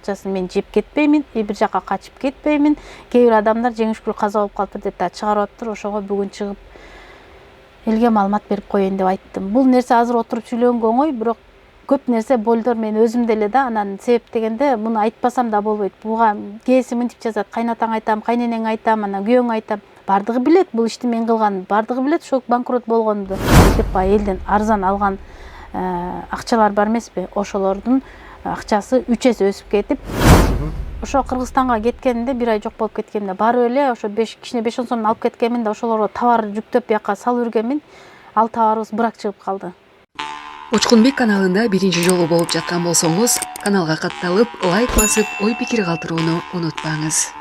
акчасын мен жеп кетпеймин, бир жака качып кетпеймин. Кээ бир адамдар жеңишкүл каза болуп калыптыр деп да чыгарып атыптыр. Ошого бүгүн чыгып элге маалымат берип коеюн деп айттым. Бул нерсе азыр отуруп сүйлөнгөнгө оңой, бирок көп нерсе болдор мен өзүм деле да, анан себеп дегенде муну айтпасам да болбойт. Буга кээси мынтип жазат: кайнатаң айтам, кайненең айтам, анан күйөөң айтам. Бардыгы билет бул ишти мен кылганымды, бардыгы билет ошол банкрот болгонумду. Деп элден арзан алган акчалар бар эмеспи? Ошолордун акчасы 3 эсе өсүп кетип, ошо Кыргызстанга кеткенимде, 1 ай жок болуп кеткенимде барып эле ошо кичине 5-10 сом алып кеткенмин да, ошолорго товар жүктөп бияка салып жүргенмин. Ал товарыбыз бырак чыгып калды. Учкунбек каналында биринчи жолу болуп жаткан болсоңуз, каналга катталып, лайк басып, ой пикир калтырууну унутпаңыз.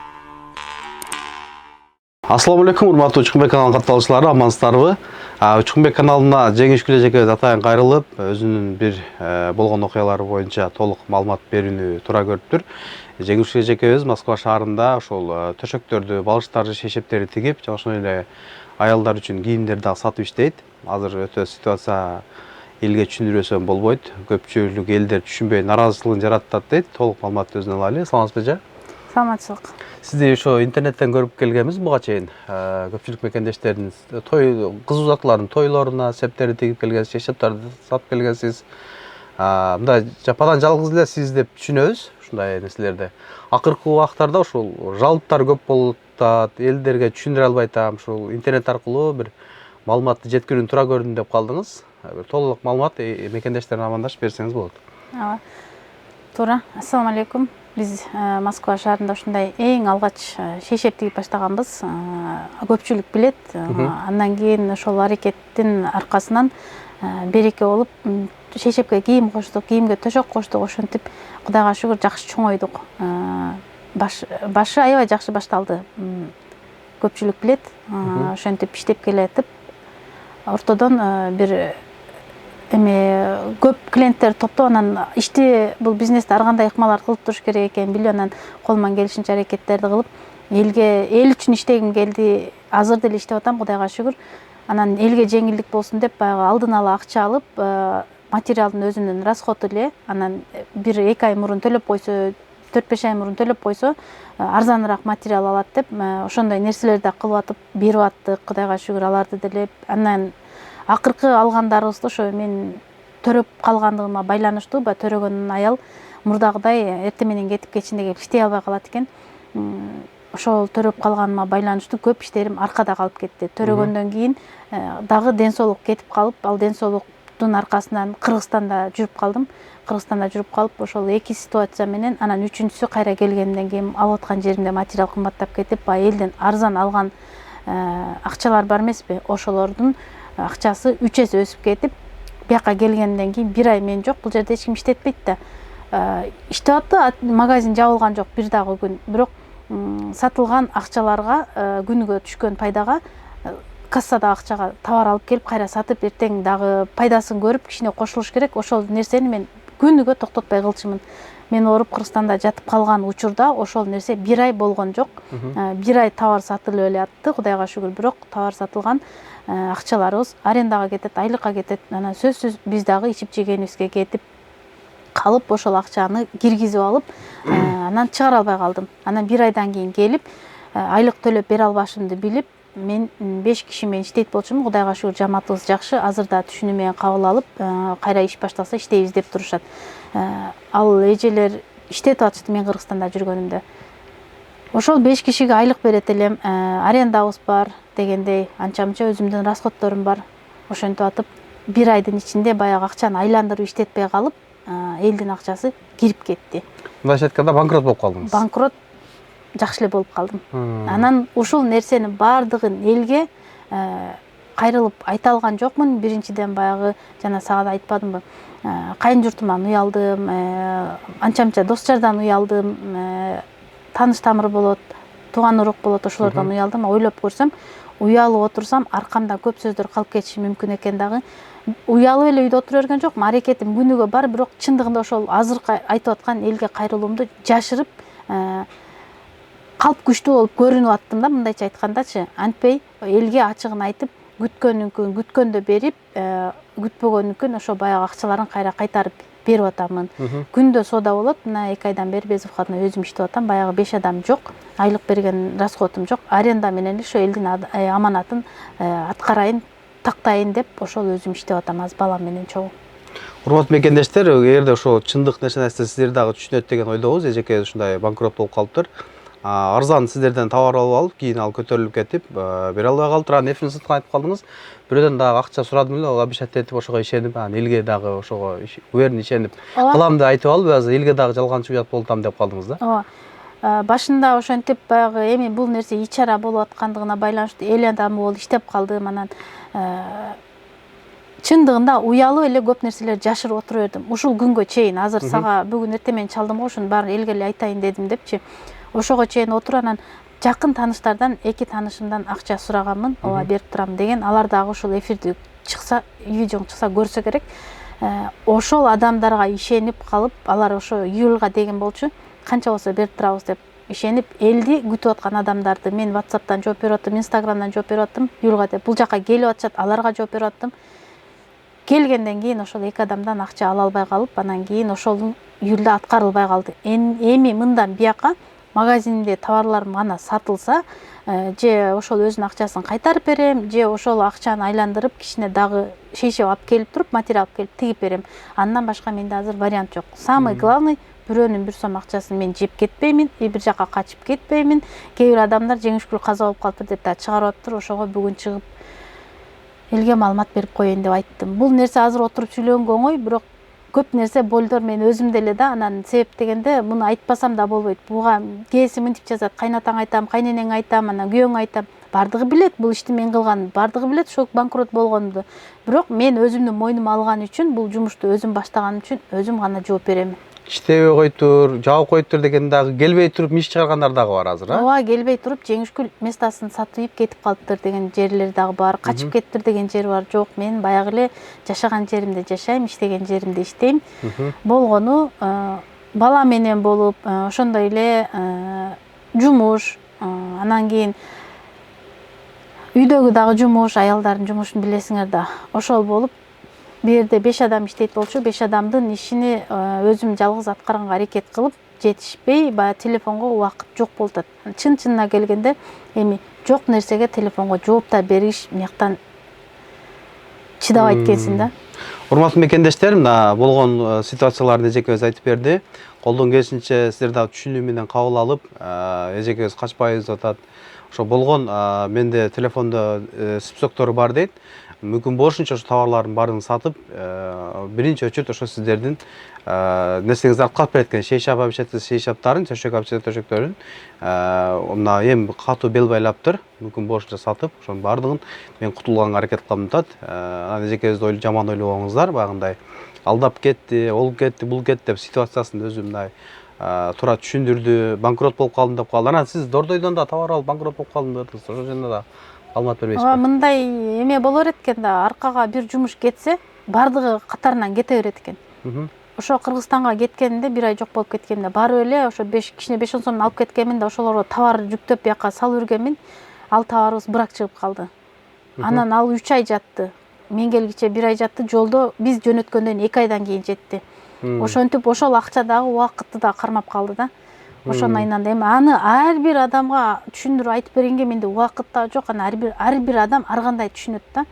Ассаламу алейкум, урматтуу Учкунбек каналынын катталуучулары, амансыздарбы? Учкунбек каналына жеңишкүл эжекебиз атайын кайрылып, өзүнүн бир болгон окуялары боюнча толук маалымат берүүнү туура көрүптүр. Жеңишкүл эжекебиз Москва шаарында ошол төшөктөрдү, балычтарды, шешептерди тигип, жана ошондой эле аялдар үчүн кийимдерди дагы сатып иштейт. Азыр өтө ситуация элге түшүндүрбөсөм болбойт. Көпчүлүк элдер түшүнбөй наразычылыгын жаратат дейт. Толук маалыматты өзүнөн алайлы. Саламатсызбы эже? Саламатчылык. Сизди ошо интернеттен көрүп келгенбиз буга чейин. Көпчүлүк мекендештердин той кыз узатуулардын тойлоруна септерди тигип келгенсиз, шешептарды сатып келгенсиз. Мындай жападан жалгыз эле сиз деп түшүнөбүз ушундай нерселерди. Акыркы убактарда ушул жалыптар көп болуп атат, элдерге түшүндүрө албай атам. Ушул интернет аркылуу бир маалыматты жеткирүүнү туура көрдүм деп калдыңыз. Бир толук маалымат мекендештерине амандашып берсеңиз болот. Туура. Ассаламу алейкум. Биз Москва шаарында ушундай эң алгач шешеп тигип баштаганбыз. Көпчүлүк билет. Андан кийин ошол аракеттин аркасынан береке болуп, шешепке кийим коштук, кийимге төшөк коштук. Ошентип Кудайга шүгүр жакшы чоңойдук. Башы аябай жакшы башталды. Көпчүлүк билет. Ошентип иштеп келатып, ортодон бир көп клиенттер топтоп, анан ишти бул бизнесте ар кандай ыкмалар кылып туруш керек экенин билип, анан колуман келишинче аракеттерди кылып, эл үчүн иштегим келди. Азыр деле иштеп атам, Кудайга шүгүр. Анан элге жеңилдик болсун деп баягы алдын ала акча алып, материалдын өзүнүн расходу эле, анан 1-2 ай мурун төлөп койсо, 4-5 ай мурун төлөп койсо, арзаныраак материал алат деп, ошондой нерселерди кылып атып, берип аттык. Кудайга шүгүр, аларды деле. Анан акыркы алгандарыбызды ошо мен төрөп калгандыгыма байланыштуу, төрөгөн аял мурдагыдай эртең менен кетип кетишин деп иштей албай калат экен. Ошол төрөп калганыма байланыштуу көп иштерим аркада калып кетти. Төрөгөндөн кийин дагы ден соолук кетип калып, ал ден соолуктун аркасынан Кыргызстанда жүрүп калып, ошол эки ситуация менен, анан үчүнчүсү кайра келгенден кийин алып аткан жеримде материал кымбаттап кетип, элден арзан алган акчалар бар эмеспи? Ошолордун акчасы 3 эсе өсүп кетип, бияка келгенден кийин 1 ай мен жок, бул жерде эч ким иштетпейт да. Иштеп атты, магазин жабылган жок бир дагы күн. Бирок сатылган акчаларга, күнүгө түшкөн пайдага, кассадагы акчага товар алып келип кайра сатып, эртең дагы пайдасын көрүп, кичине кошулуш керек. Ошол нерсени мен күнүгө токтотпой кылчумун. Мен ооруп Кыргызстанда жатып калган учурда ошол нерсе 1 ай болгон жок. 1 ай товар сатылып эле атты, Кудайга шүгүр. Бирок товар сатылган акчаларыбыз арендага кетет, айлыкка кетет. Анан сөзсүз биз дагы ичип жегенибизге кетип калып, ошол акчаны киргизип алып, анан чыгара албай калдым. Анан 1 айдан кийин келип, айлык төлөп бере албашымды билип, мен 5 киши менен иштейт болчумун. Кудайга шүгүр, жамаатыбыз жакшы. Азыр да түшүнүү менен кабыл алып, кайра иш башталса иштейбиз деп турушат. Ал эжелер иштетип атышты мен Кыргызстанда жүргөнүмдө. Ошол 5 кишиге айлык берет элем, арендабыз бар дегендей, анча-мынча өзүмдүн расходторум бар. Ошентип атып, 1 айдын ичинде баягы акчаны айландырып иштетпей калып, элдин акчасы кирип кетти. Мындайча айтканда банкрот болуп калдыңыз. Банкрот жакшы эле болуп калдым. Анан ушул нерсенин бардыгын элге кайрылып айта алган жокмун. Биринчиден баягы жана сага да айтпадымбы? Кайын журтуман уялдым, анча-мынча дос жардан уялдым, тааныш тамыр болот, тууган урук болот, ошолордон уялдым. Ойлоп көрсөм, уялып отурсам аркамда көп сөздөр калып кетиши мүмкүн экен дагы. Уялып эле үйдө отура берген жокмун, аракетим күнүгө бар, бирок чындыгында ошол азыркы айтып аткан элге кайрылуумду жашырып, калп күчтүү болуп көрүнүп аттым да, мындайча айткандачы. Антпей элге ачыгын айтып, күткөндө берип, күтпөгөндүкүн ошо баягы акчаларын кайра кайтарып берип атамын. Күндө соода болот. Мына 2 айдан бери Безовкада өзүм иштеп атам. Баягы 5 адам жок. Айлык берген расходум жок. Аренда менен эле ошо элдин аманатын аткарайын, тактайын деп ошол өзүм иштеп атам аз балам менен чогуу. Урматтуу мекендештер, эгерде ошо чындык нерсе сиздер дагы түшүнөт деген ойдобуз. Эжеке ушундай банкрот болуп калыптыр. Арзан сиздерден товар алып, кийин ал көтөрүлүп кетип, бере албай калыптыр. Анан эфирин сыткан айтып калдыңыз. Бирөөдөн дагы акча сурадым эле, ал обещать этип ошого ишенип, анан элге дагы ошого уверен ишенип кылам деп айтып алып, азыр элге дагы жалганчы уят болуп атам деп калдыңыз да. Ооба. Башында ошентип баягы эми бул нерсе ичара болуп аткандыгына байланыштуу эл адамы болуп иштеп калдым. Анан чындыгында уялып эле көп нерселерди жашырып отура бердим. Ушул күнгө чейин азыр сага бүгүн эртең менен чалдым го, ушунун баарын элге эле айтайын дедим депчи. Ошого чейин отуруп анан жакын тааныштардан 2 таанышымдан акча сураганмын. Ооба берип турам деген. Алар дагы ушул эфирди чыкса, видеоң чыкса көрсө керек. Ошол адамдарга ишенип калып, алар ошо июлга деген болчу. Канча болсо берип турабыз деп ишенип, элди күтүп аткан адамдарды мен WhatsApp'тан жооп берип аттым, Instagram'дан жооп берип аттым. Июлга деп бул жака келип атышат, аларга жооп берип аттым. Келгенден кийин ошол 2 адамдан акча ала албай калып, анан кийин ошол июлда аткарылбай калды. Эми мындан бияка магазинимде товарларым гана сатылса, же ошол өзүнүн акчасын кайтарып берем, же ошол акчаны айландырып кичине дагы шейшеп алып келип туруп, материал алып келип тигип берем. Андан башка менде азыр вариант жок. Самый главный бирөөнүн 1 сом акчасын мен жеп кетпеймин, бир жака качып кетпеймин. Кээ бир адамдар жеңишкүл каза болуп калыптыр деп да чыгарып атыптыр. Ошого бүгүн чыгып элге маалымат берип коеюн деп айттым. Бул нерсе азыр отуруп сүйлөнгөнгө оңой, бирок көп нерсе болдор мен өзүмдө эле да. Анан себеп дегенде муну айтпасам да болбойт. Буга кээси мынтип жазат: кайнатаң айтам, кайненең айтам, анан күйөөң айтам. Бардыгы билет бул ишти мен кылганымды, бардыгы билет ошол банкрот болгонумду. Бирок мен өзүмдүн мойнума алган үчүн, бул жумушту өзүм баштаган үчүн өзүм гана жооп берем. Иштебей койтур, жабып койтур деген дагы келбей туруп иш чыгаргандар дагы бар азыр, а? Ооба, келбей туруп жеңишкүл местасын сатып кетип калыптыр деген жерлер дагы бар. Качып кеттир деген жер бар. Жок, мен баягы эле жашаган жеримде жашайм, иштеген жеримде иштейм. Болгону бала менен болуп, ошондой эле жумуш, анан кийин үйдөгү дагы жумуш, аялдардын жумушун билесиңер да. Ошол болуп, бу жерде 5 адам иштейт болчу. 5 адамдын ишини өзүм жалгыз аткарганга аракет кылып жетишпей, баягы телефонго убакыт жок болуп атат. Чын-чынына келгенде эми жок нерсеге телефонго жооп да бериш мыяктан чыдабайт экенсиң да. Урматтуу мекендештер, мына болгон ситуацияларды эжекебиз айтып берди. Колдон келишинче сиздер дагы түшүнүү менен кабыл алып, эжекебиз качпайбыз деп атат. Ошо болгон менде телефондо списоктору бар дейт. Мүмкүн болушунча ошо товарлардын баарын сатып, биринчи очередь ошо сиздердин нерсеңизди аткарып берет экен. Шейшап обещательство шейшаптарын, төшөк обещательство төшөктөрүн мына эми катуу бел байлаптыр. Мүмкүн болушунча сатып, ошонун баардыгын мен кутулганга аракет кылам деп атат. Анан эжекебизди жаман ойлобоңуздар, багындай алдап кетти, ол кетти, бул кетти деп ситуациясын өзү мындай туура түшүндүрдү, банкрот болуп калдым деп калды. Анан сиз Дордойдон да товар алып банкрот болуп калдым деп атасыз. Ошол жөнүндө да маалымат бербейсизби? Ооба, мындай эме боло берет экен да, аркага бир жумуш кетсе, бардыгы катарынан кете берет экен. Ошо Кыргызстанга кеткенимде 1 ай жок болуп кеткенимде барып эле ошо кичине 5 сом алып кеткенмин да, ошолорго товар жүктөп бияка салып жүргенмин. Ал товарыбыз бырак чыгып калды. Анан ал 3 ай жатты. Мен келгиче 1 ай жатты, жолдо биз жөнөткөндөн 2 айдан кийин жетти. Ошентип ошол акча дагы убакытты да кармап калды да. Ошону айнанда эми аны ар бир адамга түшүндүрүп айтып бергенге менде убакыт да жок. Аны ар бир адам ар кандай түшүнөт да.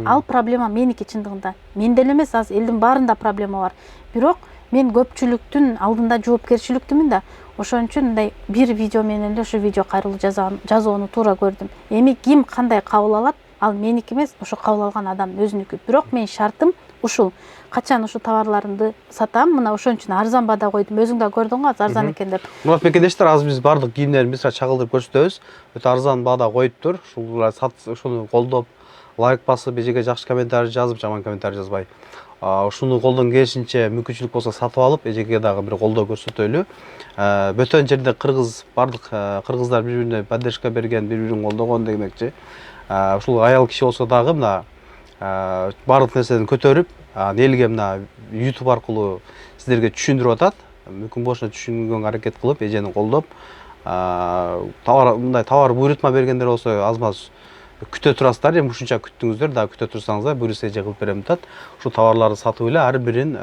Ал проблема меники чындыгында. Менде эле эмес, азыр элдин баарында проблема бар. Бирок мен көпчүлүктүн алдында жоопкерчиликтүүмүн да. Ошон үчүн мындай бир видео менен эле ошо видео кайрылуу жазууну туура көрдүм. Эми ким кандай кабыл алат, ал меники эмес, ошо кабыл алган адамдын өзүнүкү. Бирок мен шартым ушул. Качан ушу товарларымды сатам, мына ошон үчүн арзан баада койдум. Өзүң да көрдүң го, арзан экен деп. Мурат мекендештер, азыр биз бардык кийимдерди бизча чагылдырып көрсөтөбүз. Өтө арзан баада коюптур. Ушуну колдоп, лайк басып, эжеге жакшы комментарий жазып, жаман комментарий жазбай. Ушуну колдон келишинче мүмкүнчүлүк болсо сатып алып, эжеге дагы бир колдоо көрсөтөлү. Бөтөн жерде бардык кыргыздар бири-бирине поддержка берген, бири-бирин колдогон демекчи. Ушул аял киши болсо дагы мына бардык нерседен көтөрүп, элге мына YouTube аркылуу сиздерге түшүндүрүп атат. Мүмкүн болушунча түшүнгөнгө аракет кылып, эжени колдоп, мындай товар буйрутма бергендер болсо аз-маз күтө турасыздар. Эми ушунча күттүңүздөр, дагы күтө турсаңыздар, буйруса эже кылып берем деп атат. Ушул товарларды сатып эле ар бирин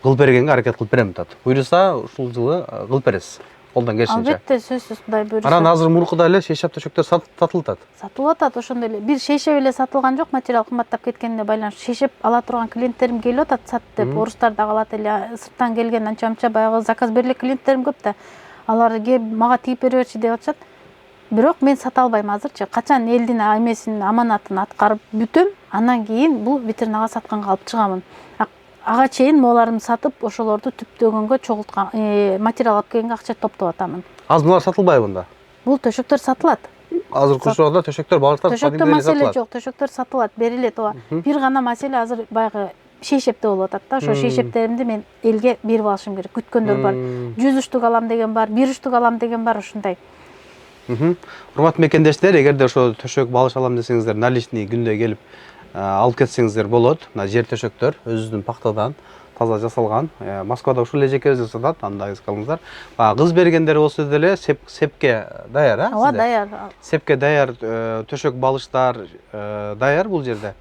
кылып бергенге аракет кылып берем атат. Буйруса ушул жылы кылып бересиз. Колдон келишинче. Албетте, сөзсүз Кудай буйруса. Анан азыр муркуда эле шейшап төшөктөр сатылып атат. Сатылып атат, ошондой эле. Бир шейшеп эле сатылган жок, материал кымбаттап кеткенине байланыштуу. Шейшеп ала турган клиенттерим келип атат, сат деп. Орустар да калат эле, сырттан келген анча-мынча баягы заказ берле клиенттерим көп да. Алар кеп мага тигип бере берчи деп атышат. Бирок мен сата албайм азырчы. Качан элдин эмесин, аманатын аткарып бүтөм, андан кийин бул витринага сатканга алып чыгамын. Ага чейин моларымды сатып, ошолорду түптөгөнгө чогулткан, материал алып келгенге акча топтоп атамын. Азыр булар сатылбайбы мында? Бул төшөктөр сатылат. Азыркы учурда төшөктөр балыктар Төшөктө маселе жок, төшөктөр сатылат, берилет ооба. Бир гана маселе азыр баягы шейшепте болуп атат да. Ошо шейшептеримди мен элге берип алышым керек. Күткөндөр бар. 100 штук алам деген бар, 1 штук алам деген бар, ушундай. Урматтуу мекендештер, эгерде ошо төшөк балыш алам десеңиздер, наличный күндө келип алып кетсеңиздер болот. Мына жер төшөктөр өзүнүн пахтадан таза жасалган. Москвада ушул эжекебиз жасатат, анда эскалыңыздар. Кыз бергендер болсо деле сепке даяр, а? Ооба, даяр. Сепке даяр төшөк балыштар даяр бул жерде.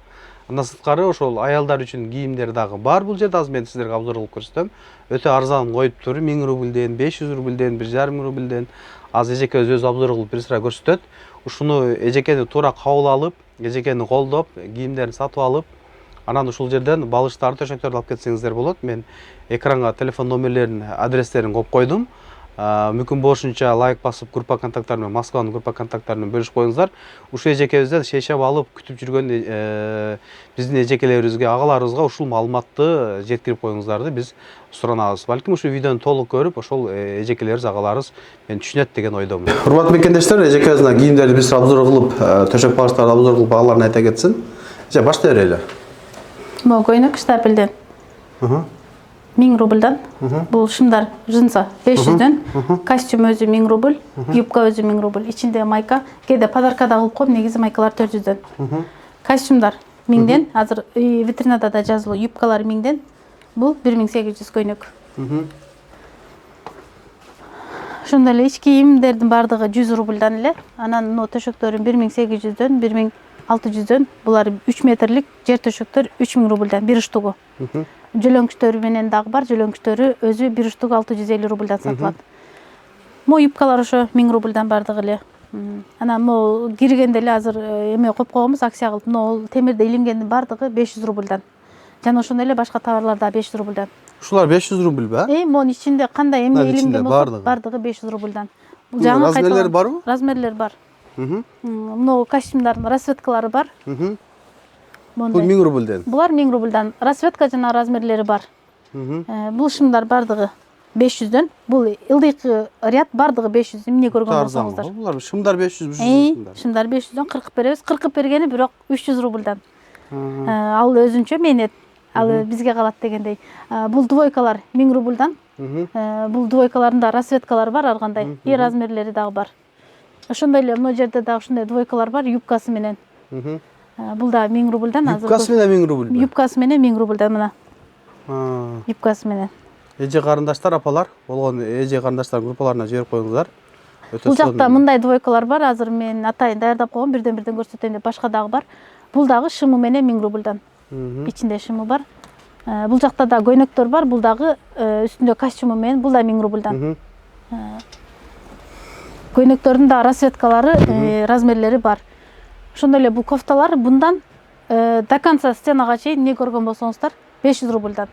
Андан сырткары ошол аялдар үчүн кийимдер дагы бар бул жерде. Азыр мен сиздерге обзор кылып көрсөтөм. Өтө арзан коюп тур, 1000 рубльден, 500 рубльден, 1,5 рубльден. Аз эжекебиз өзү обзор кылып бир сыра көрсөтөт. Ушуну эжекени туура кабыл алып, эжекени колдоп, кийимдерин сатып алып, анан ушул жерден балыштарды, төшөктөрдү алып кетсеңиздер болот. Мен экранга телефон номерлерин, адрестерин коюп койдум. Мүмкүн болушунча лайк басып, группа контакттары менен, Москванын группа контакттары менен бөлүшүп коюңуздар. Ушул эжекебизден шейшеп алып күтүп жүргөн биздин эжекелерибизге, агаларыбызга ушул маалыматты жеткирип коюңуздарды биз суранабыз. Балким ушул видеону толук көрүп, ошол эжекелерибиз, агаларыбыз мен түшүнөт деген ойдомун. Урматтуу мекендештер, эжекебиздин кийимдерди биз обзор кылып, төшөк балыштарды обзор кылып, агаларын айта кетсин. Баштай берели. Могу көйнөк штапелден 1000 рубльдан. Бул шымдар жынса 500дөн. Костюм өзү 1000 рубль, юбка өзү 1000 рубль. Ичинде майка, кээде подарка да кылып коем, негизи майкалар 400дөн. Костюмдар 1000ден, азыр витринада да жазылуу, юбкалар 1000ден. Бул 1800 көйнөк. Ошондой эле ич кийимдердин бардыгы 100 рубльдан эле. Анан мына төшөктөрүм 1800дөн, 1600дөн. Булар 3 метрлик жер төшөктөр 3000 рубльдан бир штугу. Жөлөңкүчтөрү менен дагы бар, жөлөңкүчтөрү өзү бир штугу 650 рубльдан сатылат. Могу юбкалар ошо 1000 рубльдан бардыгы эле. Анан могу киргенде эле азыр эме коюп койгонбуз, акция кылып, могу темирде илингендин бардыгы 500 рубльдан. Жана ошондой эле башка товарлар да 500 рубльдан. Ушулар 500 рубльбы? Монун ичинде кандай эме илинген болсо бардыгы 500 рубльдан. Бул жаңы размерлери барбы? Размерлери бар. Могу костюмдардын расцветкалары бар. Бул 1000 рубльден. Булар 1000 рубльдан. Расцветка жана размерлери бар. Бул шымдар бардыгы 500дөн. Бул ылдыйкы ряд бардыгы 500. Эмне көргөн болсоңуздар. Булар шымдар 500, шымдар 500дөн кыркып беребиз. Кыркып бергени бирок 300 рубльдан. Ал өзүнчө менет. Ал бизге калат дегендей. Бул двойкалар 1000 рубльдан. Бул двойкаларында расцветкалар бар ар кандай. И размерлери дагы бар. Ошондой эле мына жерде дагы ушундай двойкалар бар, юбкасы менен. Бул да 1000 рубльдан. Юбкасы менен 1000 рубль. Юбкасы менен 1000 рубльдан мына. Юбкасы менен. Эже карындаштар, апалар, болгон эже карындаштар группаларына жиберип коюңуздар. Бул жакта мындай двойкалар бар. Азыр мен атайын даярдап койгом, бирден көрсөтөйүн деп, башка дагы бар. Бул дагы шымы менен 1000 рубльдан. Ичинде шымы бар. Бул жакта да көйнөктөр бар. Бул дагы үстүндө костюму менен, бул да 1000 рубльдан. Көйнөктөрдүн да расцветкалары, размерлери бар. Ошондой эле бул кофталар bundan до конца сценага чейин не көргөн болсоңуздар 500 рубльдан.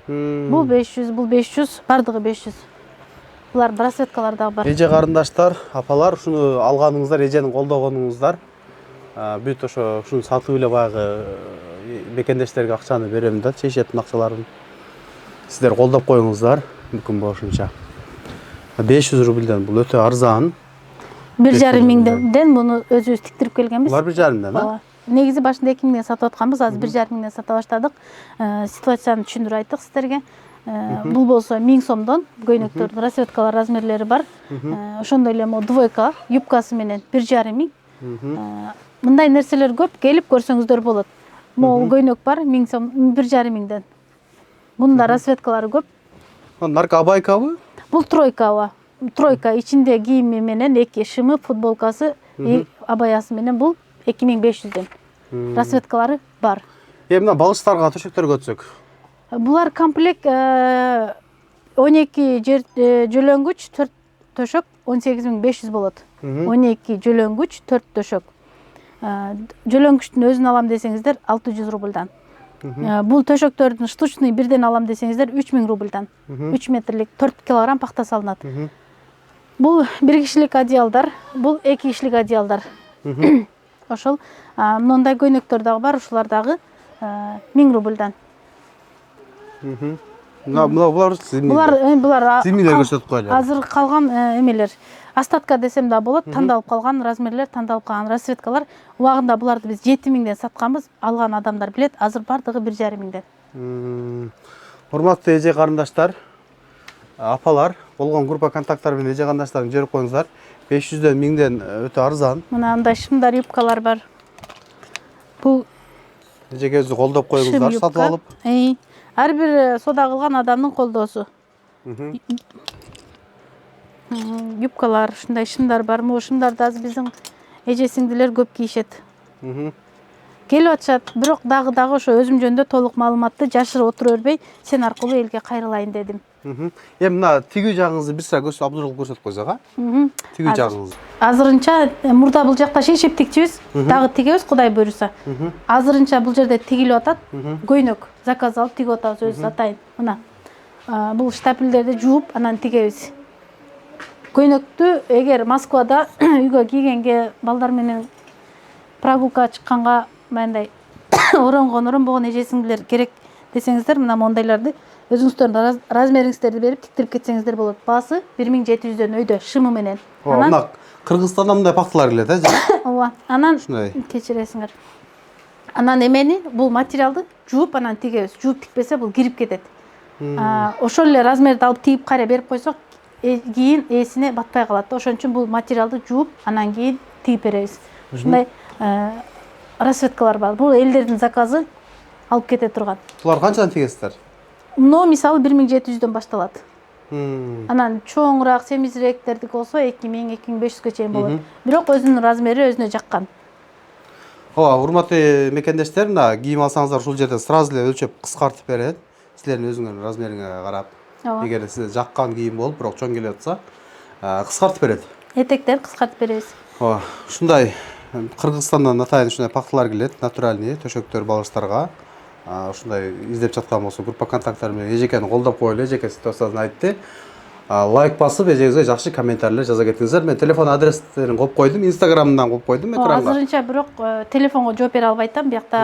Бул 500, бул 500, бардыгы 500. Булар расцветкалар дагы бар. Эже карындаштар, апалар, ушуну алганыңыздар, эжени колдогонуңуздар. Бүт ушуну сатып эле баягы мекендештерге акчаны берем да, чейшептин акчаларын. Сиздер колдоп коюңуздар, мүмкүн болушунча. 500 рубльден бул өтө арзан. 1,5 миңден буну өзүбүз тиктирип келгенбиз. Булар 1,5 миңден, а? Негизи башында 2 миңден сатып атканбыз, азыр 1,5 миңден сата баштадык. Ситуацияны түшүндүрүп айттык сиздерге. Бул болсо 1000 сомдон көйнөктөрдүн расцветкалар, размерлери бар. Ошондой эле могу двойка, юбкасы менен 1,5 миң. Мындай нерселер көп, келип көрсөңүздөр болот. Могу көйнөк бар 1000 сом, 1,5 миңден. Мунда расцветкалары көп. Марка Абайкабы? Бул тройка. Тройка ичинде кийими менен 2 шымы, футболкасы, абаясы менен бул 2500ден. Расцветкалары бар. Мына балыштарга төшөктөргө өтсөк. Булар комплект 12 жөлөнгүч, 4 төшөк 18.500 болот. 12 жөлөнгүч, 4 төшөк. Жөлөнгүчтүн өзүн алам десеңиздер 600 рубльдан. Бул төшөктөрдүн штучный бирден алам десеңиздер 3000 рубльдан. 3 метрлик 4 килограмм пахта салынат. Бул 1 кишилик одеялдар, бул 2 кишилик одеялдар. Ошол мындай көйнөктөр дагы бар, ушулар дагы 1000 рубльдан. Булар зимнилер көрсөтүп коелу. Азыр калган эмелер. Остатка десем да болот, тандалып калган размерлер, тандалып калган расцветкалар. Убагында буларды биз 7000ден сатканбыз. Алган адамдар билет, азыр бардыгы 1500ден. Урматтуу эже карындаштар, апалар, болгон группа контакттары менен эже карындаштарыңызды жиберип коюңуздар. 500дөн 1000ден өтө арзан. Мына андай шымдар, юбкалар бар. Бул Эжеге өзү колдоп коюңуздар, сатып алып. Ар бир сода кылган адамдын колдоосу. Юбкалар, ушундай шымдар бар. Могу шымдарды азыр биздин эже сиңдилер көп кийишет. Келип атышат, бирок дагы ошо өзүм жөнүндө толук маалыматты жашырып отура бербей, сен аркылуу элге кайрылайын дедим. Эми мына тигүү жагыңызды бир сыра обзор кылып көрсөтүп койсок, тигүү жагыңызды. Азырынча мурда бул жакта шешеп тикчүбүз, дагы тигебиз, Кудай буйруса. Азырынча бул жерде тигилип атат. Көйнөк заказ алып тигип атабыз өзүбүз атайын. Мына бул штапелдерди жууп, анан тигебиз. Көйнөктү эгер Москвада үйгө кийгенге, балдар менен прогулка чыкканга мындай оронгон эже сиңдилер керек десеңиздер, мына мондайларды өзүңүздөрдүн размериңиздерди берип тиктирип кетсеңиздер болот. Баасы 1700дөн өйдө шымы менен. Мына Кыргызстандан мындай пахталар келет, ооба. Анан кечиресиңер. Анан эмени, бул материалды жууп анан тигебиз. Жууп тикпесе бул кирип кетет. Ошол эле размерди алып тигип кайра берип койсок, кийин ээсине батпай калат. Ошон үчүн бул материалды жууп анан кийин тигип беребиз. Ушундай расцветкалар бар. Бул элдердин заказы алып кете турган. Булар канчадан тигесиздер? Мына мисалы 1700дөн башталат. Анан чоңураак, семизирээктердики болсо 2000-2500ге чейин болот. Бирок өзүнүн размери өзүнө жаккан. Ооба, урматтуу мекендештер, мына кийим алсаңыздар ушул жерден сразу эле өлчөп кыскартып берет. Силердин өзүңөрдүн размериңерге карап. Эгер сизде жаккан кийим болуп, бирок чоң келип атса, кыскартып берет. Этектерди кыскартып беребиз. Ооба, ушундай Кыргызстандан атайын ушундай пахталар келет, натуральный төшөктөр балыштарга. Ушундай издеп жаткан болсо, группа контакттары менен эжекени колдоп коелу, эжеке ситуациясын айтты. Лайк басып, эжеңизге жакшы комментарийлер жаза кетиңиздер. Мен телефон адрестерин коюп койдум, Инстаграмдан коюп койдум экранга. Азырынча бирок телефонго жооп бере албай атам, биякта